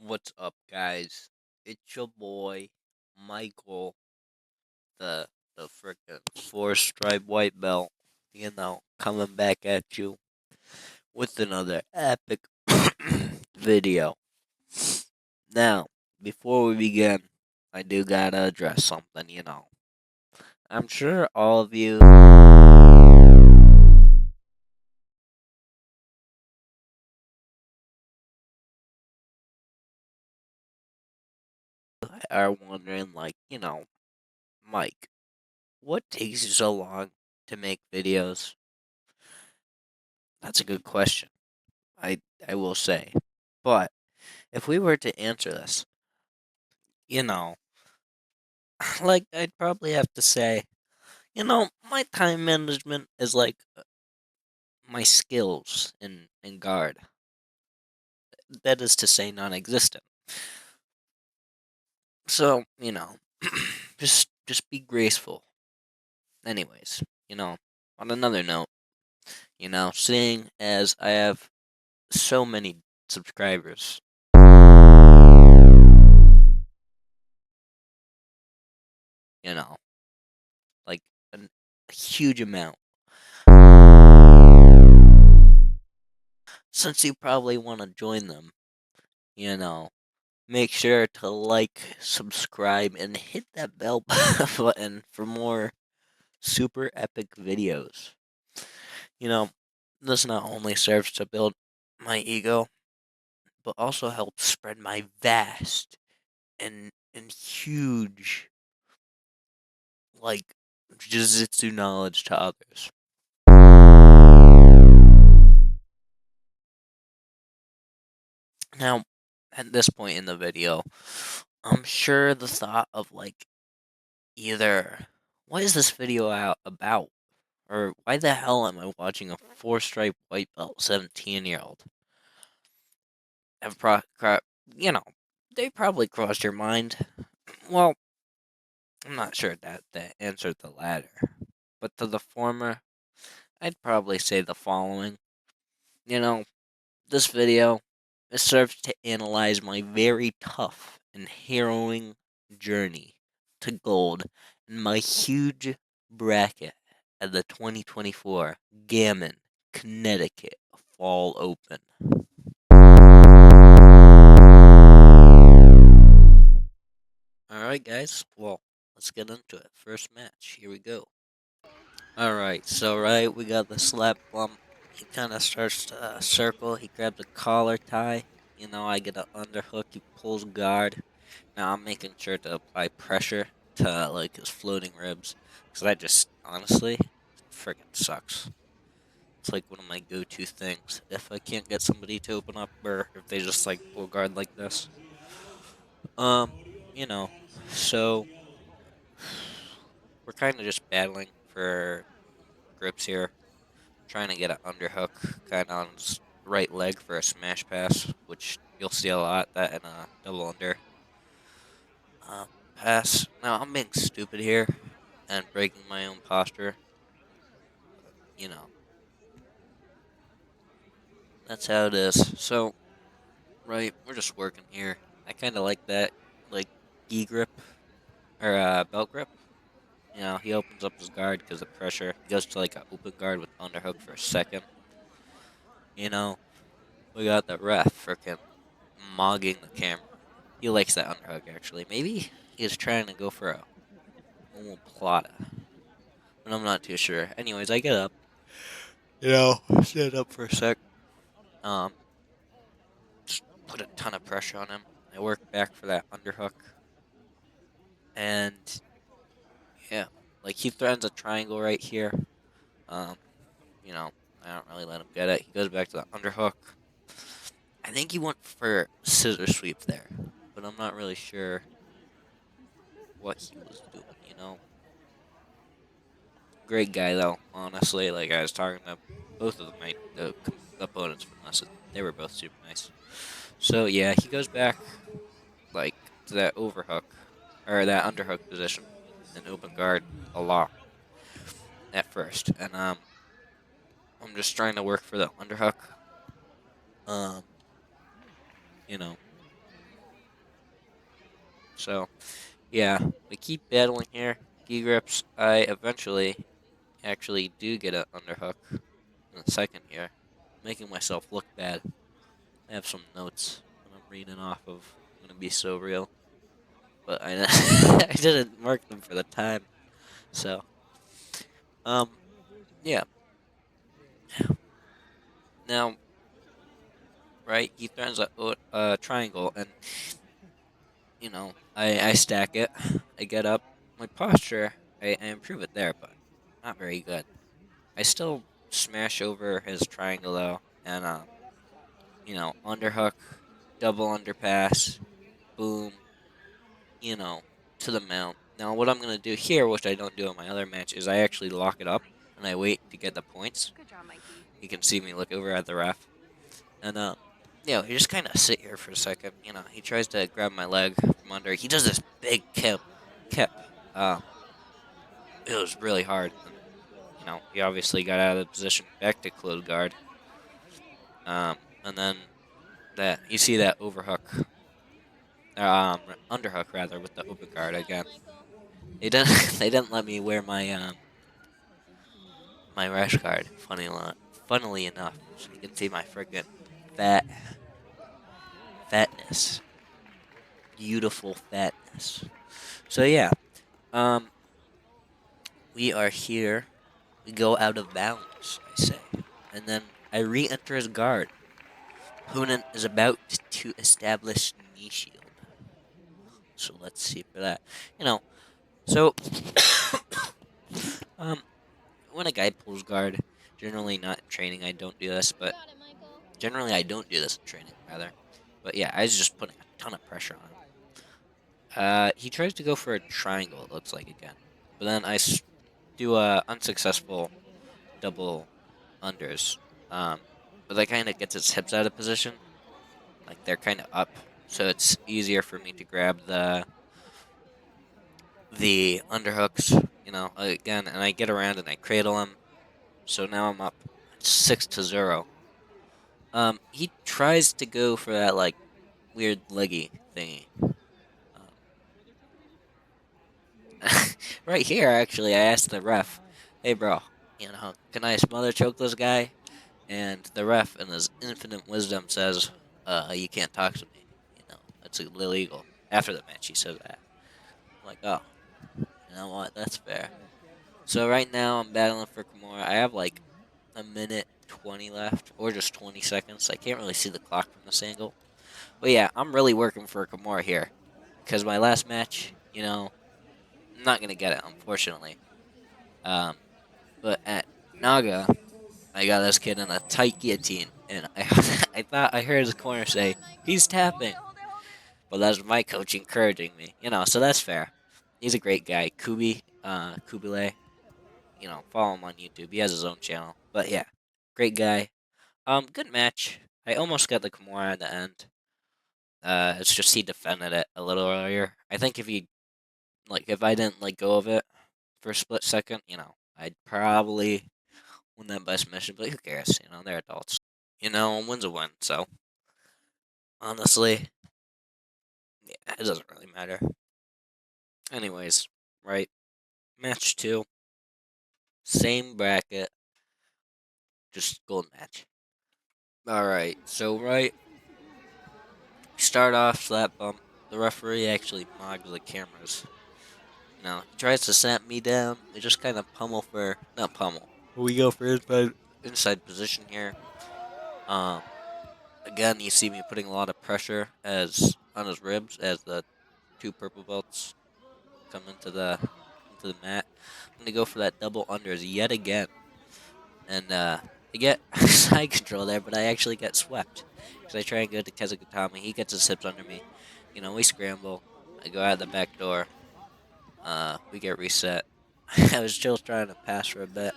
What's up, guys? It's your boy, Michael, the the frickin' four-stripe white belt. Coming back at you with another epic video. Now, before we begin, I do gotta address something. I'm sure all of you are wondering, Mike, what takes you so long to make videos? That's a good question. I I will say. But if we were to answer this, you know, I'd probably have to say, my time management is like my skills in guard. That is to say, non-existent. So, just be graceful. Anyways, on another note, seeing as I have so many subscribers, you know, like a huge amount. Since you probably want to join them, you know, make sure to like, subscribe, and hit that bell button for more super epic videos. You know, this not only serves to build my ego, but also helps spread my vast and huge, like, jiu-jitsu knowledge to others. Now, at this point in the video, I'm sure the thought of, either, what is this video out about? Or why the hell am I watching a four-stripe white belt 17-year-old? Have you know, they probably crossed your mind. Well, I'm not sure that answered the latter. But to the former, I'd probably say the following. You know, this video, it serves to analyze my very tough and harrowing journey to gold in my huge bracket at the 2024 Gaman, Connecticut Fall Open. Alright, guys, well, let's get into it. First match, here we go. Alright, so we got the slap bump. He kind of starts to circle. He grabs a collar tie. I get an underhook. He pulls guard. Now I'm making sure to apply pressure to his floating ribs, because that just honestly freaking sucks. It's like one of my go-to things. If I can't get somebody to open up, or if they just pull guard like this, um, you know, so we're kind of just battling for grips here, trying to get an underhook kind of on his right leg for a smash pass, which you'll see a lot that in a double under uh, pass. Now I'm being stupid here and breaking my own posture. You know, that's how it is. So, we're just working here. I kind of like that, like, gi grip, or belt grip. He opens up his guard because of pressure. He goes to, an open guard with underhook for a second. You know, we got the ref freaking mogging the camera. He likes that underhook, actually. Maybe he's trying to go for a plata, but I'm not too sure. Anyways, I get up. Stand up for a sec. Um, just put a ton of pressure on him. I work back for that underhook, and yeah, he threatens a triangle right here. Um, you know, I don't really let him get it. He goes back to the underhook. I think he went for scissor sweep there, but I'm not really sure what he was doing. Great guy though, honestly. Like, I was talking to both of the opponents from us. They were both super nice. So yeah, he goes back to that overhook or that underhook position and open guard a lot at first, and I'm just trying to work for the underhook. Um, you know, So yeah, we keep battling here. Gi grips. I eventually actually do get an underhook in a second here, making myself look bad. I have some notes that I'm reading off of. I'm gonna be so real, but I I didn't mark them for the time. So um yeah. Now right, he throws a triangle, and I stack it. I get up. My posture, I improve it there, but not very good. I still smash over his triangle though, and underhook, double underpass, boom, you know, to the mount. Now, what I'm gonna do here, which I don't do in my other match, is I actually lock it up and I wait to get the points. You can see me look over at the ref, and you just kind of sit here for a second. He tries to grab my leg from under. He does this big kip. Um, it was really hard, and he obviously got out of the position back to close guard. And then that you see that overhook, underhook rather, with the open guard again. They didn't they didn't let me wear my rash guard. Funnily enough, so you can see my freaking fat fatness, beautiful fatness. So yeah, um, we are here. We go out of bounds, I say, and then I re-enter his guard. Opponent is about to establish knee shield. So let's see for that. You know, so um, when a guy pulls guard, generally not in training, I don't do this, but generally I don't do this in training, rather. But yeah, I was just putting a ton of pressure on him. He tries to go for a triangle, it looks like again. But then do a unsuccessful double unders. Um, but that kind of gets his hips out of position. Like they're kind of up. So it's easier for me to grab the underhooks, again, and I get around and I cradle him. So now I'm up 6-0. He tries to go for that like weird leggy thingy. Right here, actually, I asked the ref, "Hey, bro, can I smother choke this guy?" And the ref, in his infinite wisdom, says, you can't talk to me. It's illegal." After the match, he says that. I'm like, oh, you know what? That's fair. So right now, I'm battling for Kimura. I have like a minute 20 left, or just 20 seconds. I can't really see the clock from this angle. But yeah, I'm really working for Kimura here. Because my last match, I'm not going to get it, unfortunately. Um, but at Naga, I got this kid in a tight guillotine, and I I thought I heard his corner say, "He's tapping." But that's my coach encouraging me, so that's fair. He's a great guy. Kubile, follow him on YouTube. He has his own channel. But yeah, great guy. Good match. I almost got the Kimura at the end. It's just he defended it a little earlier. I think if I didn't let go of it for a split second, I'd probably win that by submission. But who cares? They're adults. A win's a win. So honestly, yeah, it doesn't really matter. Anyways, right? Match two, same bracket, just gold match. All right. So right, start off slap bump. The referee actually mogs the cameras. He tries to snap me down. We just kind of pummel for not pummel. We go for inside position here. Um, Again, you see me putting a lot of pressure as on his ribs as the two purple belts come into the mat. I'm gonna go for that double unders yet again, and I get side control there, but I actually get swept because I try and go to Kezakutami. He gets his hips under me. We scramble. I go out the back door. We get reset. I was still trying to pass for a bit.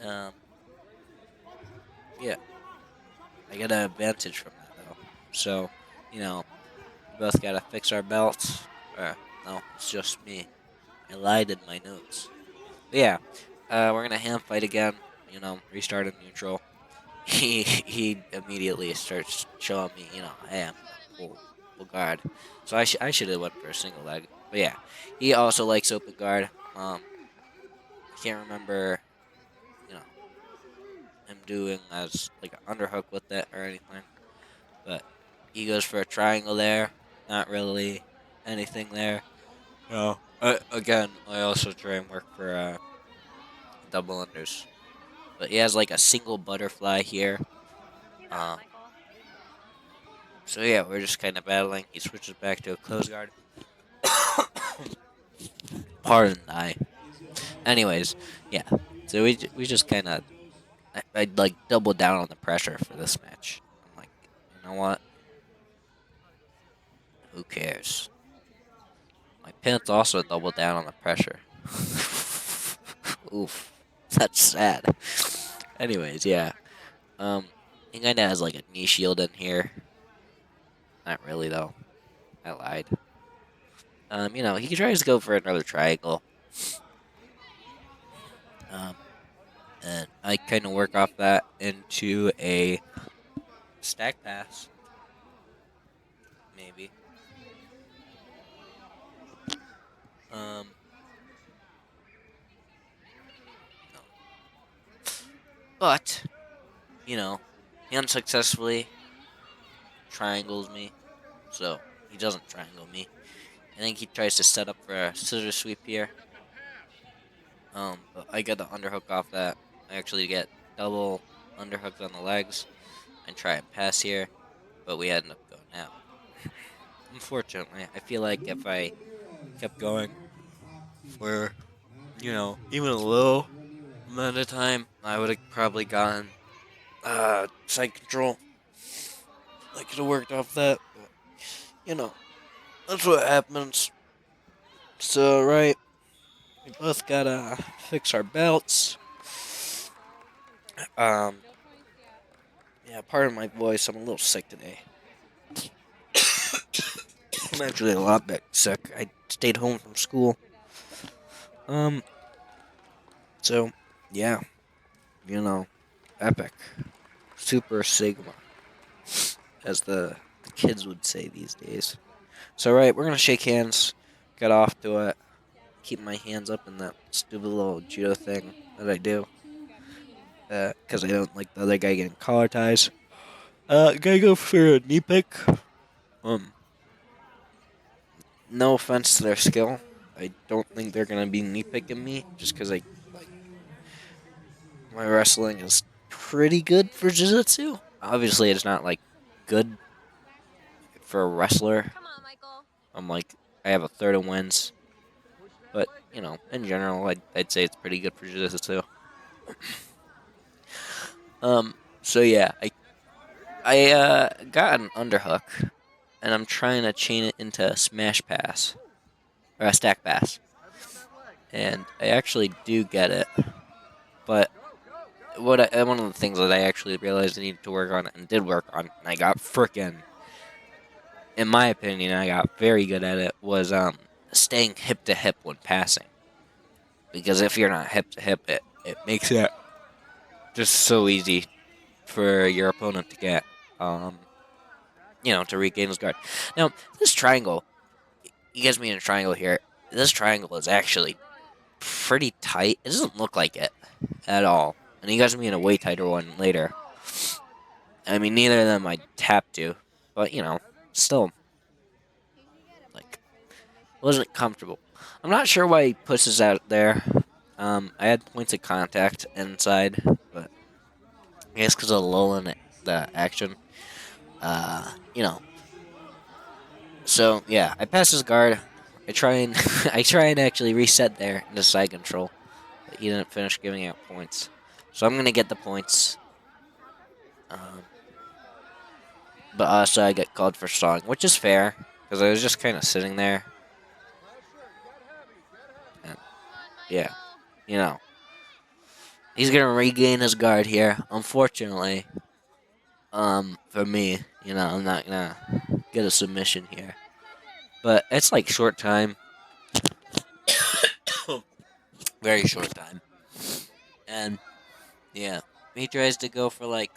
Um, yeah, I get an advantage from that though. So, we both gotta fix our belts. No, it's just me. I lied in my notes. But yeah, we're gonna hand fight again. Restart in neutral. He immediately starts showing me, hey, I'm gonna pull. triple guard. So I should have went for a single leg. But yeah, he also likes open guard. I can't remember, you know, him doing as like an underhook with it or anything. But he goes for a triangle there. Not really anything there. No. Again, I also try and work for double unders. But he has like a single butterfly here. Um, so yeah, we're just kind of battling. He switches back to a close guard. Pardon I. Anyways, yeah. So we just kind of I like double down on the pressure for this match. I'm like, you know what? Who cares? My pants also double down on the pressure. Oof, that's sad. Anyways, yeah. He kind of has like a knee shield in here. Not really though. I lied. He tries to go for another triangle. Um, and I kind of work off that into a stack pass, maybe. Um, no, but he unsuccessfully triangles me, so he doesn't triangle me. I think he tries to set up for a scissor sweep here. But I get the underhook off that. I actually get double underhooks on the legs and try and pass here, but we end up going out. Unfortunately, I feel like if I kept going for, even a little amount of time, I would have probably gotten side control. I could have worked off that, but you know, that's what happens. So, right, we both gotta fix our belts. Um, yeah, pardon my voice, I'm a little sick today. I'm actually a lot bit sick. I stayed home from school. Um, so, yeah, epic. Super Sigma, as the kids would say these days. So, right, we're gonna shake hands, get off to it, keep my hands up in that stupid little judo thing that I do. Because I don't like the other guy getting collar ties. Gotta go for a knee pick. Um, no offense to their skill. I don't think they're gonna be knee picking me just because I like my wrestling is pretty good for jiu-jitsu. Obviously, it's not like good for a wrestler. I'm like I have a third of wins, but in general, I'd say it's pretty good for jiu-jitsu. So yeah, I got an underhook, and I'm trying to chain it into a smash pass or a stack pass, and I actually do get it. But one of the things that I actually realized I needed to work on and did work on, and I got frickin', in my opinion, I got very good at it, was staying hip to hip when passing. Because if you're not hip to hip, it makes it just so easy for your opponent to get, um, to regain his guard. Now, this triangle, he gets me in a triangle here. This triangle is actually pretty tight. It doesn't look like it at all. And he gets me in a way tighter one later. I mean, neither of them I tapped to, but still, like, wasn't comfortable. I'm not sure why he pushes out there. I had points of contact inside, but I guess because of the lull in the action. You know. So yeah, I pass his guard. I try and I try and actually reset there into side control, but he didn't finish giving out points. So I'm gonna get the points. Um, but also I get called for stalling, which is fair because I was just kind of sitting there. And yeah, you know, he's gonna regain his guard here. Unfortunately, for me, I'm not gonna get a submission here. But it's like short time, very short time, and yeah, he tries to go for like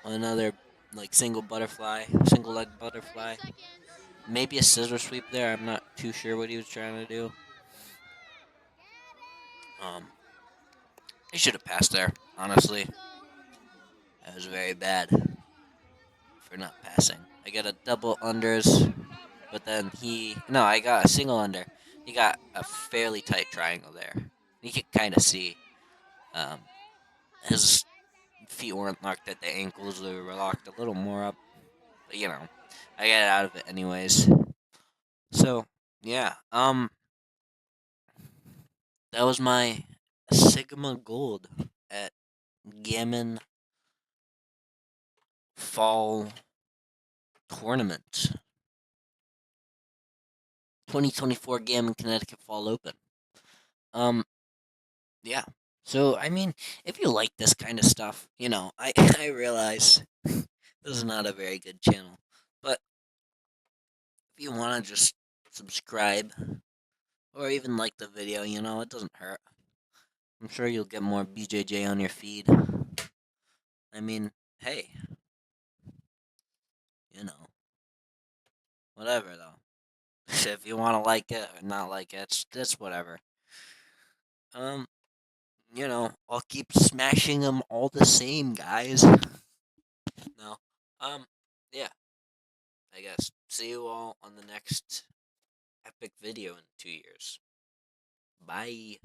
another. like single leg butterfly. Maybe a scissor sweep there. I'm not too sure what he was trying to do. Um, he should have passed there. Honestly, that was very bad for not passing. I got a double unders, but then I got a single under. He got a fairly tight triangle there. You could kind of see um, his feet weren't locked at the ankles; they were locked a little more up. But I got out of it anyways. So yeah, that was my Sigma Gold at Gammon Fall Tournament, 2024 Gammon Connecticut Fall Open. Um, yeah. So I mean, if you like this kind of stuff, I I realize this is not a very good channel, but if you want to just subscribe or even like the video, it doesn't hurt. I'm sure you'll get more BJJ on your feed. I mean, hey, you know, whatever though. If you want to like it or not like it, it's whatever. Um, I'll keep smashing them all the same, guys. No, yeah, I guess. See you all on the next epic video in 2 years. Bye.